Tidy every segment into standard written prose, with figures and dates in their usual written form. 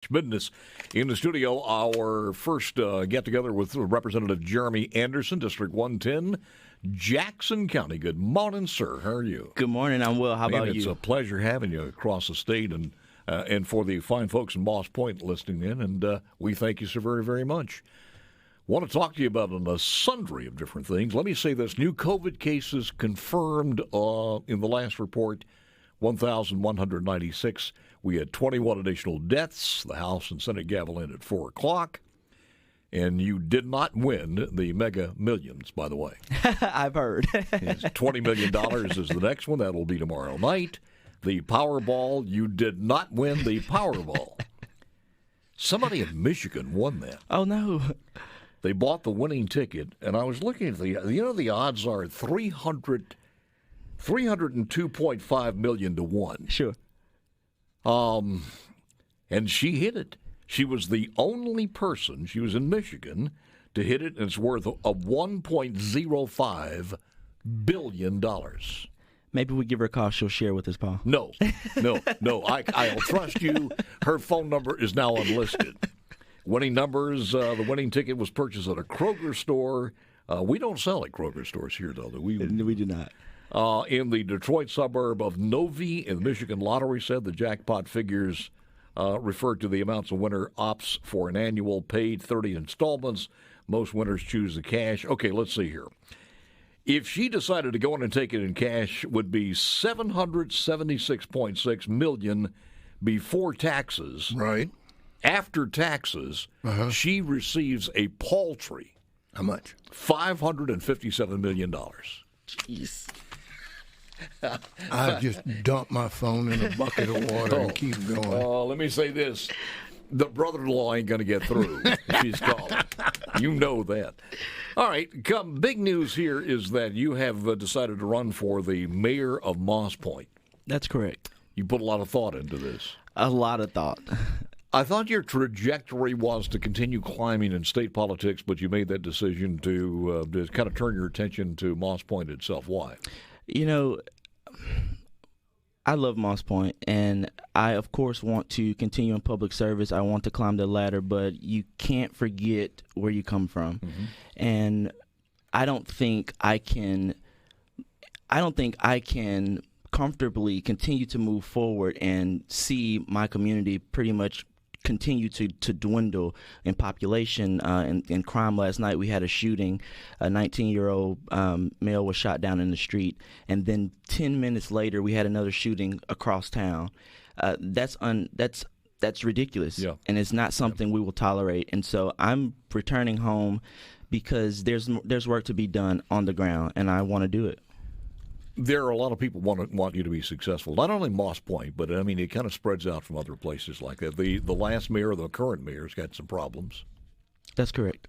Business in the studio. Our first get-together with Representative Jeramey Anderson, District 110, Jackson County. Good morning, sir. How are you? Good morning. I'm well. How about you? It's a pleasure having you across the state and for the fine folks in Moss Point listening in, and we thank you so very, very much. Want to talk to you about a sundry of different things. Let me say this. New COVID cases confirmed in the last report, 1,196. We had 21 additional deaths. The House and Senate gavel in at 4 o'clock. And you did not win the Mega Millions, by the way. I've heard. It's $20 million is the next one. That will be tomorrow night. The Powerball, you did not win the Powerball. Somebody in Michigan won that. Oh, no. They bought the winning ticket, and I was looking at the odds are 302.5 million to 1. Sure. And she hit it. She was the only person, she was in Michigan, to hit it, and it's worth a $1.05 billion. Maybe we give her a call. She'll share with us, Paul. No. I'll trust you. Her phone number is now unlisted. Winning numbers, the winning ticket was purchased at a Kroger store. We don't sell at Kroger stores here, though. We do not. In the Detroit suburb of Novi, in the Michigan Lottery, said the jackpot figures referred to the amounts a winner opts for an annual paid 30 installments. Most winners choose the cash. Okay, let's see here. If she decided to go in and take it in cash, would be $776.6 million before taxes. Right. After taxes, she receives a paltry. How much? $557 million. Jeez. I just dump my phone in a bucket of water and keep going. Let me say this. The brother-in-law ain't going to get through. She's calling. You know that. All right. Big news here is that you have decided to run for the mayor of Moss Point. That's correct. You put a lot of thought into this. A lot of thought. I thought your trajectory was to continue climbing in state politics, but you made that decision to kind of turn your attention to Moss Point itself. Why? You know, I love Moss Point, and I, of course, want to continue in public service. I want to climb the ladder, but you can't forget where you come from. Mm-hmm. And I don't think I can comfortably continue to move forward and see my community pretty much continue to dwindle in population and crime. Last night we had a shooting. A 19-year-old male was shot down in the street, and then 10 minutes later we had another shooting across town. That's ridiculous, yeah. And it's not something we will tolerate. And so I'm returning home because there's work to be done on the ground, and I want to do it. There are a lot of people want you to be successful. Not only Moss Point, but I mean it kind of spreads out from other places like that. The last mayor, the current mayor's got some problems. That's correct.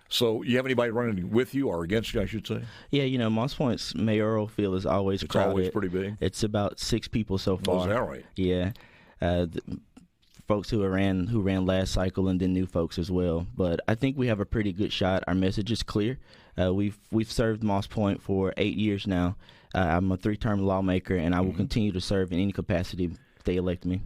So you have anybody running with you or against you, I should say? Yeah, you know, Moss Point's mayoral field is always crowded. It's always pretty big. It's about 6 people so far. Oh, is that right? Yeah. Folks who ran last cycle, and then new folks as well. But I think we have a pretty good shot. Our message is clear. We've served Moss Point for 8 years now. I'm a 3-term lawmaker, and I will continue to serve in any capacity they elect me.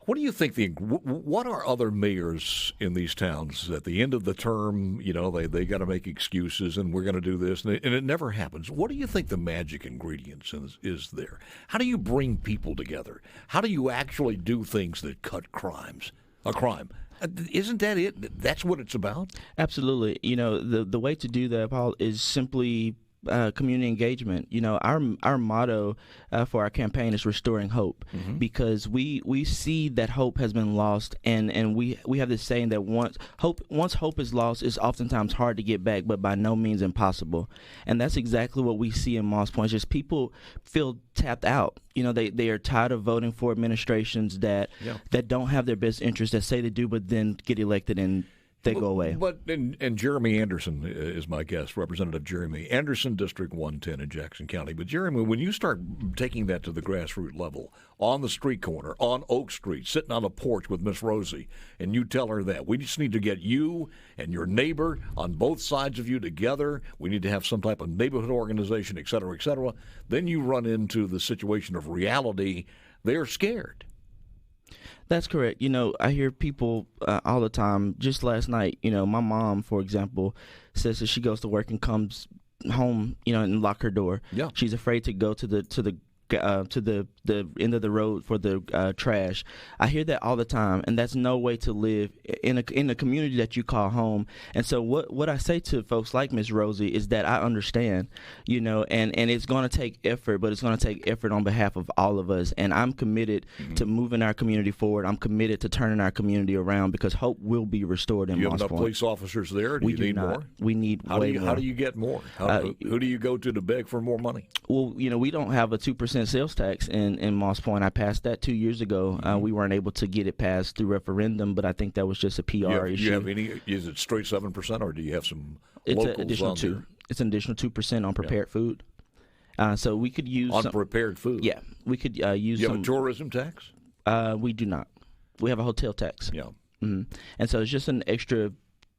What do you think? What are other mayors in these towns at the end of the term? You know, they got to make excuses, and we're going to do this, and it never happens. What do you think the magic ingredients is there? How do you bring people together? How do you actually do things that cut a crime? Isn't that it? That's what it's about? Absolutely. You know, the way to do that, Paul, is simply community engagement. You know, our motto for our campaign is restoring hope, because we see that hope has been lost, and we have this saying that once hope is lost, it's oftentimes hard to get back, but by no means impossible. And that's exactly what we see in Moss Point. Just people feel tapped out. You know, they are tired of voting for administrations that don't have their best interests, that say they do, but then get elected and they go away. And Jeramey Anderson is my guest, Representative Jeramey Anderson, District 110 in Jackson County. But Jeramey, when you start taking that to the grassroots level, on the street corner, on Oak Street, sitting on a porch with Miss Rosie, and you tell her that, we just need to get you and your neighbor on both sides of you together, we need to have some type of neighborhood organization, et cetera, then you run into the situation of reality. They're scared. That's correct. I hear people all the time. Just last night, my mom, for example, says that she goes to work and comes home, and lock her door. Yeah. She's afraid to go to the end of the road for the trash. I hear that all the time, and that's no way to live in a community that you call home. And so what I say to folks like Miss Rosie is that I understand, and it's going to take effort, but it's going to take effort on behalf of all of us. And I'm committed to moving our community forward. I'm committed to turning our community around because hope will be restored in Do you Moss have enough Point. police officers there? Do you need more? We need How way do you, more. How do you get more? Who do you go to beg for more money? Well, we don't have a 2% sales tax in Moss Point. I passed that 2 years ago. We weren't able to get it passed through referendum, but I think that was just a PR issue. Do you have any? Is it straight 7%, or do you have some locals An additional on 2. there? It's an additional 2% on prepared food. So we could use On prepared food? Yeah, we could use You some. have a tourism tax? We do not. We have a hotel tax. Yeah. And so it's just an extra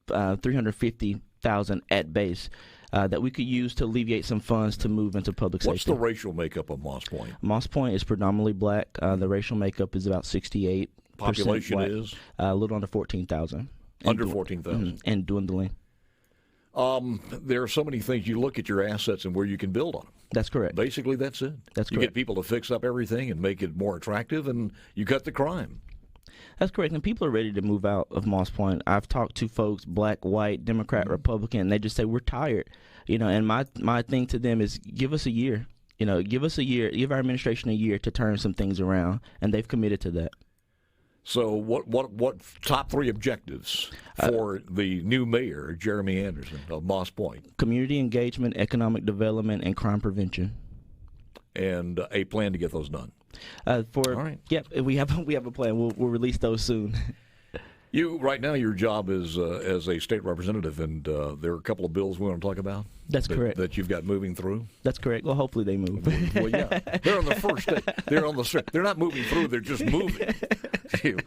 $350,000 at base that we could use to alleviate some funds to move into public What's safety. the racial makeup of Moss Point? Moss Point is predominantly black. The racial makeup is about 68%. Population white. is? A little under 14,000. Under 14,000. And dwindling. There are so many things. You look at your assets and where you can build on them. That's correct. Basically, that's it. That's You correct. get people to fix up everything and make it more attractive, and you cut the crime. That's correct. And people are ready to move out of Moss Point. I've talked to folks, black, white, Democrat, Republican, and they just say, we're tired. And my thing to them is give us a year. Give us a year. Give our administration a year to turn some things around, and they've committed to that. So what top 3 objectives for the new mayor, Jeramey Anderson of Moss Point? Community engagement, economic development, and crime prevention. And a plan to get those done. All right. Yep, we have a plan. We'll release those soon. Right now, your job is as a state representative, and there are a couple of bills we want to talk about. That's correct. That you've got moving through. That's correct. Well, hopefully they move. Well, yeah, they're on the first day. They're not moving through. They're just moving.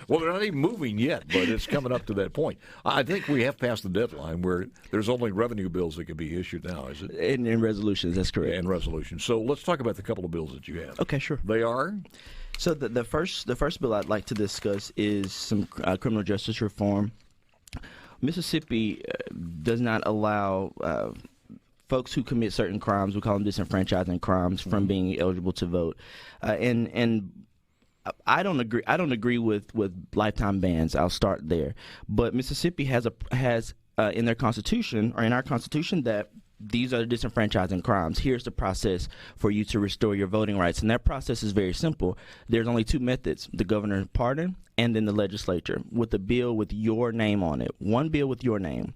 Well, they're not even moving yet, but it's coming up to that point. I think we have passed the deadline where there's only revenue bills that can be issued now. Is it? In resolutions, that's correct. And resolutions. So let's talk about the couple of bills that you have. Okay, sure. They are. So the first bill I'd like to discuss is some criminal justice reform. Mississippi does not allow folks who commit certain crimes, we call them disenfranchising crimes, from being eligible to vote. And I don't agree. I don't agree with lifetime bans. I'll start there. But Mississippi has in their constitution, or in our constitution, that these are disenfranchising crimes. Here's the process for you to restore your voting rights. And that process is very simple. There's only 2 methods: the governor's pardon and then the legislature with a bill with your name on it. One bill with your name.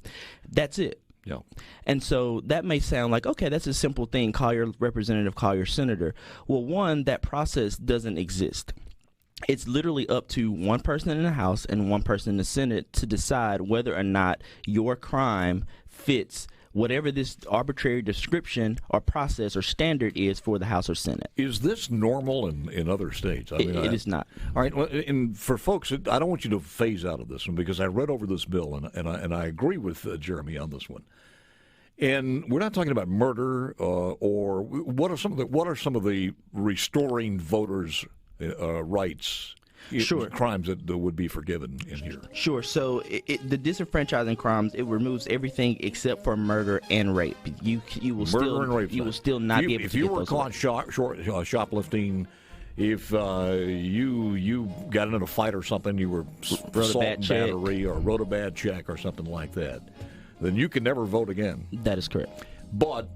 That's it. Yeah. And so that may sound like, okay, that's a simple thing. Call your representative, call your senator. Well, one, that process doesn't exist. It's literally up to one person in the House and one person in the Senate to decide whether or not your crime fits whatever this arbitrary description or process or standard is for the House or Senate. Is this normal in other states? It is not. All right, well, and for folks, I don't want you to phase out of this one because I read over this bill and I agree with Jeramey on this one. And we're not talking about murder or what are some of the restoring voters' rights? Sure. Crimes that would be forgiven in here. Sure. So the disenfranchising crimes, it removes everything except for murder and rape. You will still not be able to get those. If you were caught shoplifting, if you got into a fight or something, you were assault and battery or wrote a bad check or something like that, then you can never vote again. That is correct. But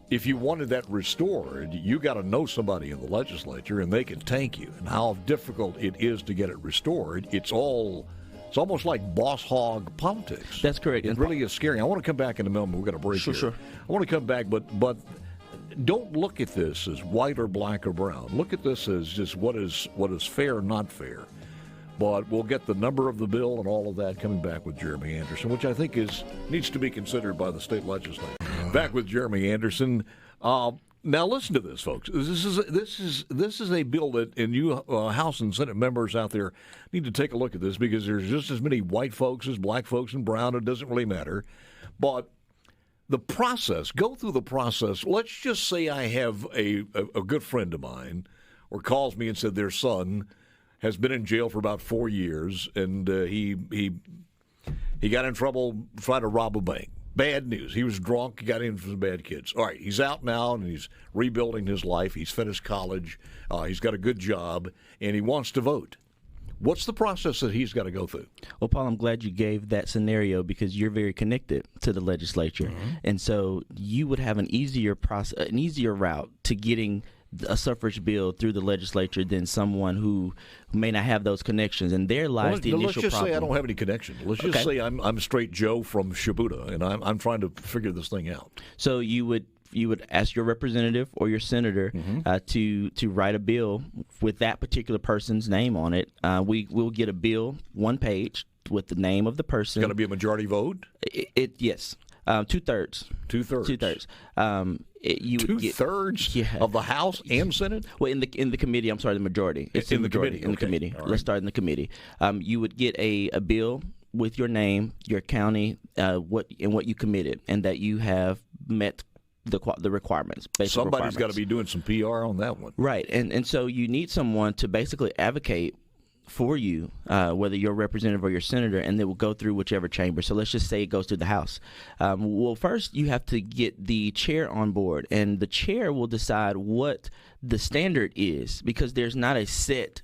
if you wanted that restored, you got to know somebody in the legislature, and they can tank you. And how difficult it is to get it restored. It's almost like boss hog politics. That's correct. It really is scary. I want to come back in a moment. We're going to break here. Sure. I want to come back, but don't look at this as white or black or brown. Look at this as just what is fair, not fair. But we'll get the number of the bill and all of that coming back with Jeramey Anderson, which I think needs to be considered by the state legislature. Back with Jeramey Anderson. Now listen to this, folks. This is a bill that, and you House and Senate members out there need to take a look at this because there's just as many white folks as black folks and brown. It doesn't really matter. But the process, go through the process. Let's just say I have a good friend of mine or calls me and said their son has been in jail for about 4 years, and he got in trouble trying to rob a bank. Bad news. He was drunk. He got in for some bad kids. All right, he's out now, and he's rebuilding his life. He's finished college. He's got a good job, and he wants to vote. What's the process that he's got to go through? Well, Paul, I'm glad you gave that scenario because you're very connected to the legislature, and so you would have an easier process, an easier route to getting a suffrage bill through the legislature than someone who may not have those connections. And there lies the initial problem. Let's just say I don't have any connections. Let's just say I'm straight Joe from Shibuya, and I'm trying to figure this thing out. So you would ask your representative or your senator to write a bill with that particular person's name on it. We'll get a bill, one page, with the name of the person. It's got to be a majority vote? Yes. Two-thirds. Two-thirds. Two-thirds. Two-thirds of the House and Senate? Well, in the committee, I'm sorry, the majority. It's in the majority. In the committee. Right. Let's start in the committee. You would get a bill with your name, your county, what you committed, and that you have met the requirements. Somebody's got to be doing some PR on that one. Right. And so you need someone to basically advocate for you, whether you're a representative or your senator, and they will go through whichever chamber. So let's just say it goes through the House. Well, first you have to get the chair on board, and the chair will decide what the standard is, because there's not a set,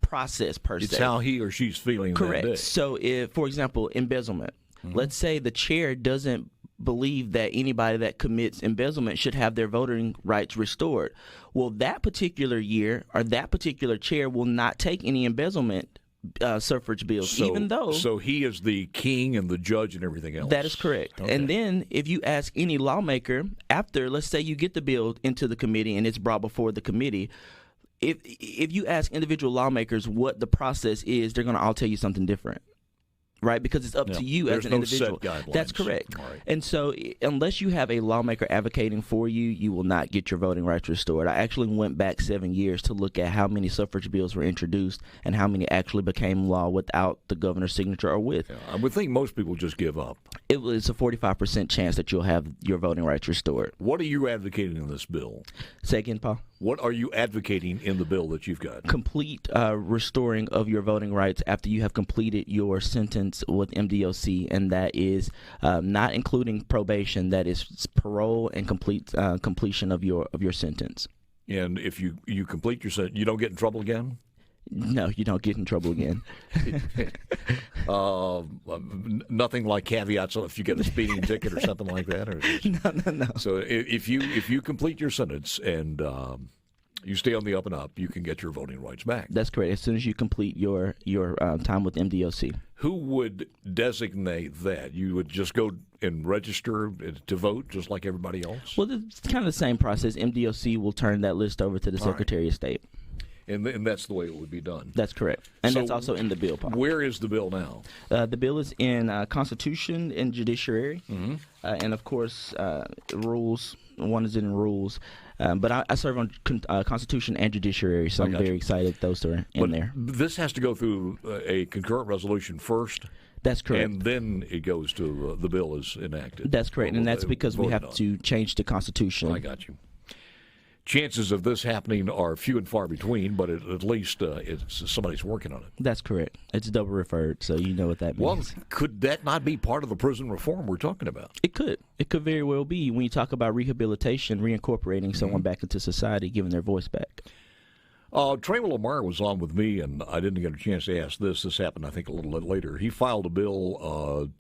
process per se. It's how he or she's feeling Correct. that day. So if, for example, embezzlement, let's say the chair doesn't believe that anybody that commits embezzlement should have their voting rights restored. Well, that particular year or that particular chair will not take any embezzlement suffrage bills, So he is the king and the judge and everything else. That is correct. Okay. And then if you ask any lawmaker after, let's say you get the bill into the committee and it's brought before the committee, if you ask individual lawmakers what the process is, they're going to all tell you something different. Right, because it's up to you as an individual. Set guidelines. That's correct. Right. And so unless you have a lawmaker advocating for you, you will not get your voting rights restored. I actually went back 7 years to look at how many suffrage bills were introduced and how many actually became law without the governor's signature or with. Yeah, I would think most people just give up. It's a 45% chance that you'll have your voting rights restored. What are you advocating in this bill? Say again, Paul? What are you advocating in the bill that you've got? Complete restoring of your voting rights after you have completed your sentence with MDOC, and that is not including probation. That is parole and completion of your sentence. And if you complete your sentence, you don't get in trouble again? No, you don't get in trouble again. Nothing like caveats if you get a speeding ticket or something like that? Or No. So if you complete your sentence and you stay on the up and up, you can get your voting rights back. That's correct. As soon as you complete your time with MDOC. Who would designate that? You would just go and register to vote just like everybody else? Well, it's kind of the same process. MDOC will turn that list over to the Secretary of State. And that's the way it would be done. That's correct. And So that's also in the bill, Paul. Where is the bill now? The bill is in Constitution and Judiciary. And, of course, rules. One is in rules. But I serve on Constitution and Judiciary, so I'm very excited those are in there. This has to go through a concurrent resolution first. That's correct. And then it goes to the bill is enacted. That's correct. And that's because we have on. to change the Constitution. I got you. Chances of this happening are few and far between, but at least somebody's working on it. That's correct. It's double referred, so you know what that means. Well, could that not be part of the prison reform we're talking about? It could. It could very well be. When you talk about rehabilitation, reincorporating someone back into society, giving their voice back. Trey Lamar was on with me, and I didn't get a chance to ask this. This happened, I think, a little bit later. He filed a bill,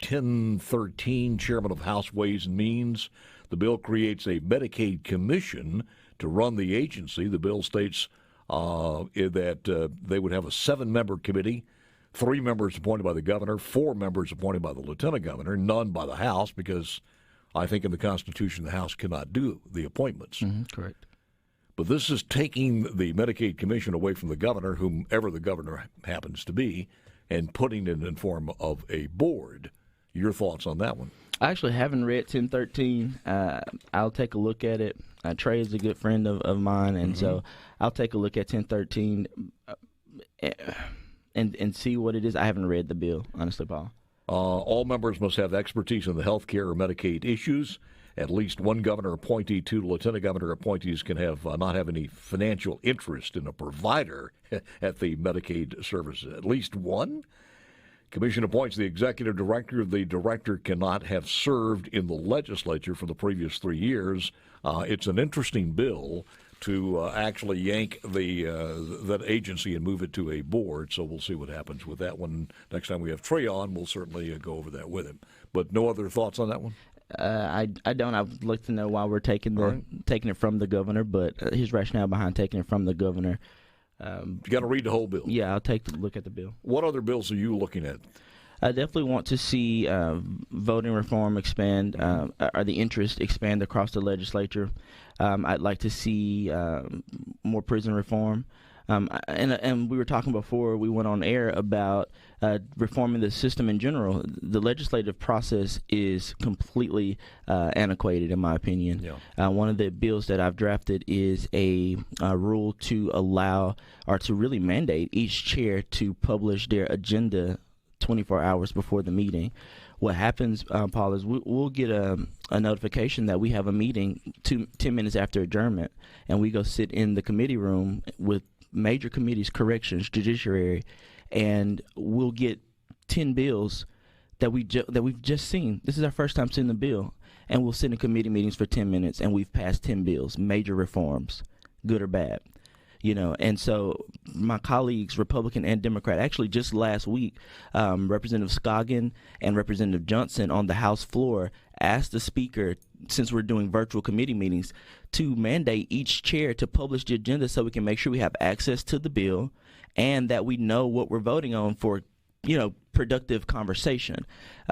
1013, Chairman of House Ways and Means. The bill creates a Medicaid commission to run the agency. The bill states that they would have a 7-member committee, 3 members appointed by the governor, 4 members appointed by the lieutenant governor, none by the House, because I think in the Constitution the House cannot do the appointments. Correct. But this is taking the Medicaid commission away from the governor, whomever the governor happens to be, and putting it in form of a board. Your thoughts on that one? I actually haven't read 1013. I'll take a look at it. Trey is a good friend of mine, and so I'll take a look at 1013 and see what it is. I haven't read the bill, honestly, Paul. All members must have expertise in the health care or Medicaid issues. At least one governor appointee, 2 lieutenant governor appointees can have not have any financial interest in a provider at the Medicaid services. At least one. Commission appoints the executive director. The director cannot have served in the legislature for the previous 3 years. It's an interesting bill to actually yank that agency and move it to a board. So we'll see what happens with that one. Next time we have Trey on, we'll certainly go over that with him. But no other thoughts on that one? I don't. I would like to know why we're taking it from the governor, but his rationale behind taking it from the governor. You got to read the whole bill. Yeah, I'll take a look at the bill. What other bills are you looking at? I definitely want to see voting reform expand, or the interest expand across the legislature. I'd like to see more prison reform. And we were talking before we went on air about reforming the system in general. The legislative process is completely antiquated, in my opinion. Yeah. One of the bills that I've drafted is a rule to allow or to really mandate each chair to publish their agenda 24 hours before the meeting. What happens, Paul, is we'll get a notification that we have a meeting 10 minutes after adjournment, and we go sit in the committee room with major committees, corrections, judiciary, and we'll get 10 bills that we've just seen. This is our first time seeing the bill, and we'll sit in committee meetings for 10 minutes, and we've passed 10 bills, major reforms, good or bad. And so my colleagues, Republican and Democrat, actually just last week, Representative Scoggin and Representative Johnson on the House floor asked the Speaker, since we're doing virtual committee meetings, to mandate each chair to publish the agenda so we can make sure we have access to the bill and that we know what we're voting on for, productive conversation.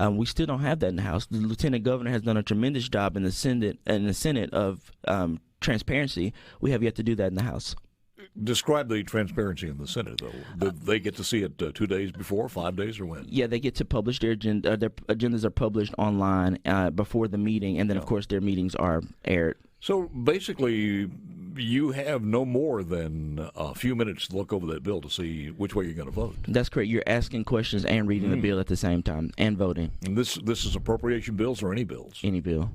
We still don't have that in the House. The Lieutenant Governor has done a tremendous job in the Senate of transparency. We have yet to do that in the House. Describe the transparency in the Senate, though. They get to see it 2 days before, 5 days, or when? Yeah, they get to publish their agenda. Their agendas are published online before the meeting, and then, of course, their meetings are aired. So, basically, you have no more than a few minutes to look over that bill to see which way you're going to vote. That's correct. You're asking questions and reading the bill at the same time, and voting. And this is appropriation bills or any bills? Any bill.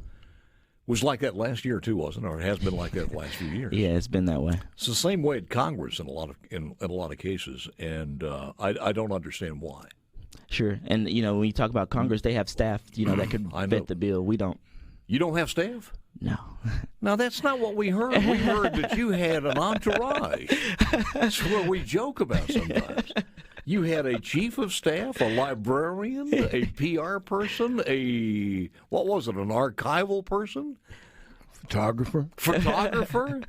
Was like that last year too, wasn't it? Or it has been like that the last few years. Yeah, it's been that way. It's the same way at Congress in a lot of cases, and I don't understand why. Sure, and when you talk about Congress, they have staff that could vet the bill. We don't. You don't have staff? No. Now that's not what we heard. We heard that you had an entourage. That's what we joke about sometimes. You had a chief of staff, a librarian, a PR person, an archival person? Photographer?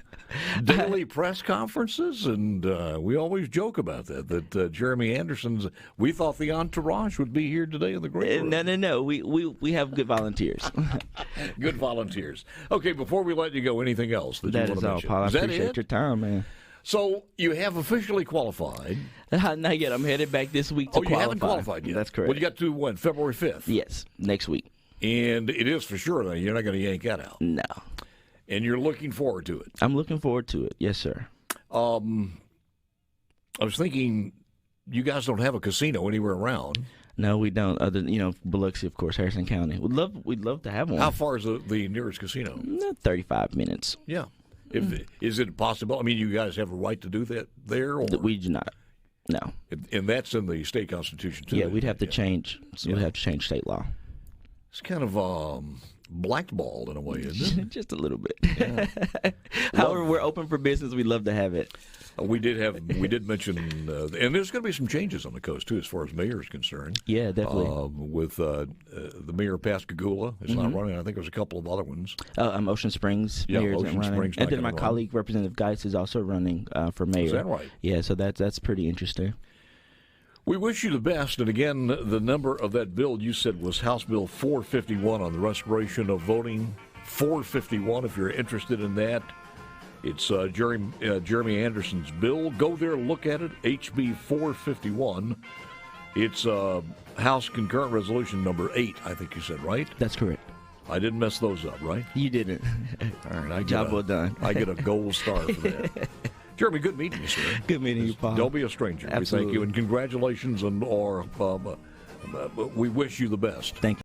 Daily press conferences, and we always joke about that Jeramey Anderson's, we thought the entourage would be here today in the great room. No. We have good volunteers. Good volunteers. Okay, before we let you go, anything else that you want to mention? That is all, Paul. I appreciate your time, man. So you have officially qualified. Not yet. I'm headed back this week to qualify. You haven't qualified yet? That's correct. Well, you got to when? February 5th? Yes, next week. And it is for sure, though. You're not going to yank that out. No. And you're looking forward to it. I'm looking forward to it. Yes, sir. I was thinking, you guys don't have a casino anywhere around. No, we don't. Other than, Biloxi, of course, Harrison County. We'd love to have one. How far is the nearest casino? 35 minutes. Yeah. Is it possible? I mean, you guys have a right to do that there? Or? We do not. No. And that's in the state constitution, too. Yeah, we'd have to change. We'd have to change state law. It's kind of blackballed in a way, isn't it? Just a little bit. Yeah. However, we're open for business. We'd love to have it. We did mention, and there's going to be some changes on the coast too, as far as mayor is concerned. Yeah, definitely. With the mayor of Pascagoula is not running. I think there's a couple of other ones. Ocean Springs. Yeah, mayor Ocean isn't running. Springs. And then my colleague Representative Geis is also running for mayor. Is that right? Yeah, so that's pretty interesting. We wish you the best. And again, the number of that bill you said was House Bill 451 on the restoration of voting. 451, if you're interested in that. It's Jeramey Anderson's bill. Go there, look at it. HB451. It's House Concurrent Resolution number 8, I think you said, right? That's correct. I didn't mess those up, right? You didn't. All right, Job well done. I get a gold star for that. Jeramey, good meeting you, sir. Good meeting you, Paul. Don't be a stranger. Absolutely. We thank you, and congratulations, and we wish you the best. Thank you.